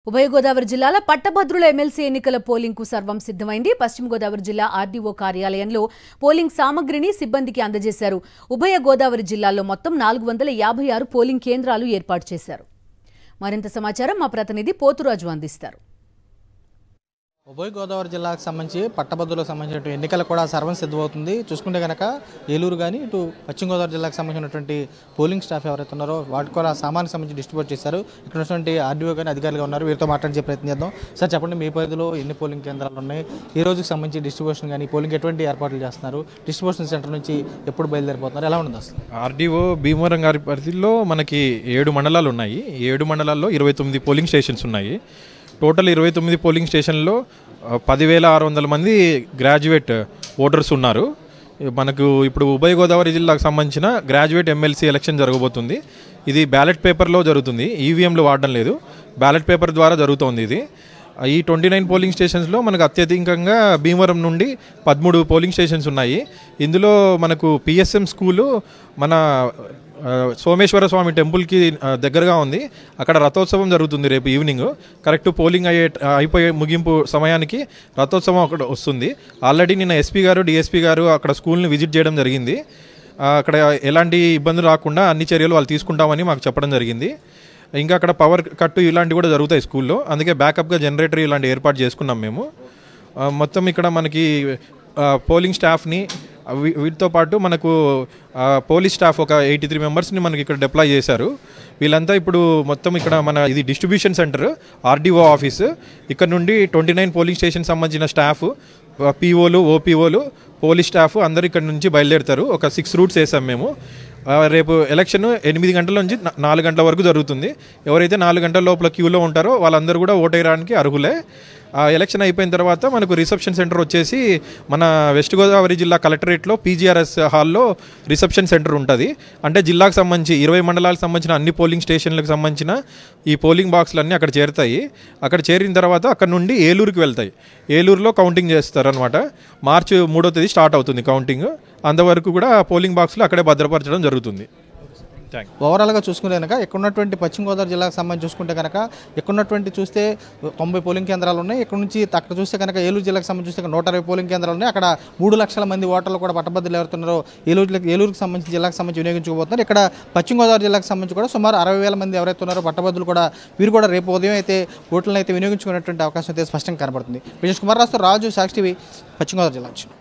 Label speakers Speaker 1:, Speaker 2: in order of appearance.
Speaker 1: ఉభయ గోదావరి జిల్లాల పట్టభద్రుల ఎమ్మెల్సీ ఎన్నికల పోలింగ్ కు సర్వం సిద్ధమైంది. పశ్చిమ గోదావరి జిల్లా ఆర్డీఓ కార్యాలయంలో పోలింగ్ సామగ్రిని సిబ్బందికి అందజేశారు. ఉభయ గోదావరి జిల్లాల్లో మొత్తం 456 పోలింగ్ కేంద్రాలు ఏర్పాటు చేశారు. మరింత సమాచారం మా ప్రతినిధి పోతురాజు అందిస్తారు.
Speaker 2: ఉభయ గోదావరి జిల్లాకు సంబంధించి పట్టభద్రులకు సంబంధించిన ఎన్నికలు కూడా సర్వం సిద్ధమవుతుంది. చూసుకుంటే కనుక ఏలూరు కానీ ఇటు పశ్చిమ గోదావరి జిల్లాకు సంబంధించినటువంటి పోలింగ్ స్టాఫ్ ఎవరైతే ఉన్నారో వాటికి కూడా సామాన్కి సంబంధించి డిస్ట్రిబ్యూట్ చేశారు. ఇక్కడ ఉన్నటువంటి ఆర్డీఓ కానీ అధికారులు ఉన్నారు, వీరితో మాట్లాడే ప్రయత్నం చేద్దాం. సార్ చెప్పండి, మీ పరిధిలో ఎన్ని పోలింగ్ కేంద్రాలు ఉన్నాయి, ఈ రోజుకి సంబంధించి డిస్ట్రిబ్యూషన్ కానీ పోలింగ్ ఎటువంటి ఏర్పాట్లు చేస్తున్నారు, డిస్ట్రిబ్యూషన్ సెంటర్ నుంచి ఎప్పుడు బయలుదేరిపోతున్నారు, ఎలా ఉంటుంది అసలు?
Speaker 3: ఆర్డీఓ భీమవరం గారి పరిధిలో మనకి 7 మండలాలు ఉన్నాయి. 7 మండలాల్లో 29 పోలింగ్ స్టేషన్స్ ఉన్నాయి. టోటల్ 29 పోలింగ్ స్టేషన్లో 10,600 మంది గ్రాడ్యుయేట్ ఓటర్స్ ఉన్నారు. మనకు ఇప్పుడు ఉభయ గోదావరి జిల్లాకు సంబంధించిన గ్రాడ్యుయేట్ ఎమ్మెల్సీ ఎలక్షన్ జరగబోతుంది. ఇది బ్యాలెట్ పేపర్లో జరుగుతుంది, ఈవీఎంలు వాడడం లేదు, బ్యాలెట్ పేపర్ ద్వారా జరుగుతోంది. ఇది ఈ 29 పోలింగ్ స్టేషన్స్లో మనకు అత్యధికంగా భీమవరం నుండి 13 పోలింగ్ స్టేషన్స్ ఉన్నాయి. ఇందులో మనకు పిఎస్ఎం స్కూలు మన సోమేశ్వర స్వామి టెంపుల్కి దగ్గరగా ఉంది. అక్కడ రథోత్సవం జరుగుతుంది రేపు ఈవినింగ్. కరెక్ట్ పోలింగ్ అయిపోయే ముగింపు సమయానికి రథోత్సవం అక్కడ వస్తుంది. ఆల్రెడీ నిన్న ఎస్పీ గారు డిఎస్పీ గారు అక్కడ స్కూల్ని విజిట్ చేయడం జరిగింది. అక్కడ ఎలాంటి ఇబ్బందులు రాకుండా అన్ని చర్యలు వాళ్ళు తీసుకుంటామని మాకు చెప్పడం జరిగింది. ఇంకా అక్కడ పవర్ కట్టు ఇలాంటివి కూడా జరుగుతాయి స్కూల్లో, అందుకే బ్యాకప్గా జనరేటర్ ఇలాంటి ఏర్పాటు చేసుకున్నాం మేము. మొత్తం ఇక్కడ మనకి పోలింగ్ స్టాఫ్ని వీటితో పాటు మనకు పోలీస్ స్టాఫ్ ఒక 83 మెంబర్స్ని మనకి ఇక్కడ డిప్లాయ్ చేశారు. వీళ్ళంతా ఇప్పుడు మొత్తం ఇక్కడ మన ఇది డిస్ట్రిబ్యూషన్ సెంటర్ ఆర్డీఓ ఆఫీసు. ఇక్కడ నుండి 29 పోలింగ్ స్టేషన్ సంబంధించిన స్టాఫ్, పీఓలు, ఓపీఓలు, పోలీస్ స్టాఫ్ అందరూ ఇక్కడ నుంచి బయలుదేరుతారు. ఒక 6 రూట్స్ వేసాం మేము. రేపు ఎలక్షన్ 8 గంటల నుంచి 4 గంటల వరకు జరుగుతుంది. ఎవరైతే 4 గంటల లోపల క్యూలో ఉంటారో వాళ్ళందరూ కూడా ఓటేయడానికి అర్హులే. ఎలక్షన్ అయిపోయిన తర్వాత మనకు రిసెప్షన్ సెంటర్ వచ్చేసి మన వెస్ట్ గోదావరి జిల్లా కలెక్టరేట్లో పీజీఆర్ఎస్ హాల్లో రిసెప్షన్ సెంటర్ ఉంటుంది. అంటే జిల్లాకు సంబంధించి 20 మండలాలకు సంబంధించిన అన్ని పోలింగ్ స్టేషన్లకు సంబంధించిన ఈ పోలింగ్ బాక్సులన్నీ అక్కడ చేరుతాయి. అక్కడ చేరిన తర్వాత అక్కడ నుండి ఏలూరుకి వెళ్తాయి. ఏలూరులో కౌంటింగ్ చేస్తారనమాట. మార్చి 3వ తేదీ స్టార్ట్ అవుతుంది కౌంటింగ్. అంతవరకు కూడా పోలింగ్ బాక్స్లో అక్కడే భద్రపరచడం జరుగుతుంది.
Speaker 2: ఓవరాల్గా చూసుకుంటే కనుక ఇక్కడ ఉన్నటువంటి పశ్చిమ గోదావరి జిల్లాకు సంబంధించి చూసుకుంటే కనుక ఇక్కడ ఉన్నటువంటి చూస్తే 90 పోలింగ్ కేంద్రాలు ఉన్నాయి. ఇక్కడ నుంచి అక్కడ చూస్తే కనుక ఏలూరు జిల్లాకు సంబంధించి చూస్తే 120 పోలింగ్ కేంద్రాలు ఉన్నాయి. అక్కడ 3 లక్షల మంది ఓటర్లు కూడా పట్టభద్రులు ఎవరుతున్నారో ఏలూరుకి సంబంధించి జిల్లాకు సంబంధించి వినియోగించుకోబోతున్నారు. ఇక్కడ పశ్చిమ గోదావరి జిల్లాకు సంబంధించి కూడా సుమారు 60,000 మంది ఎవరైతే ఉన్నారో పట్టభద్రులు కూడా వీరు కూడా రేపు ఉదయం అయితే ఓట్లను అయితే వినియోగించుకునేటువంటి అవకాశం అయితే స్పష్టంగా కనబడుతుంది. విజయ్ కుమార్ రాజు, సాక్షి టీవీ, పశ్చిమ గోదావరి జిల్లా.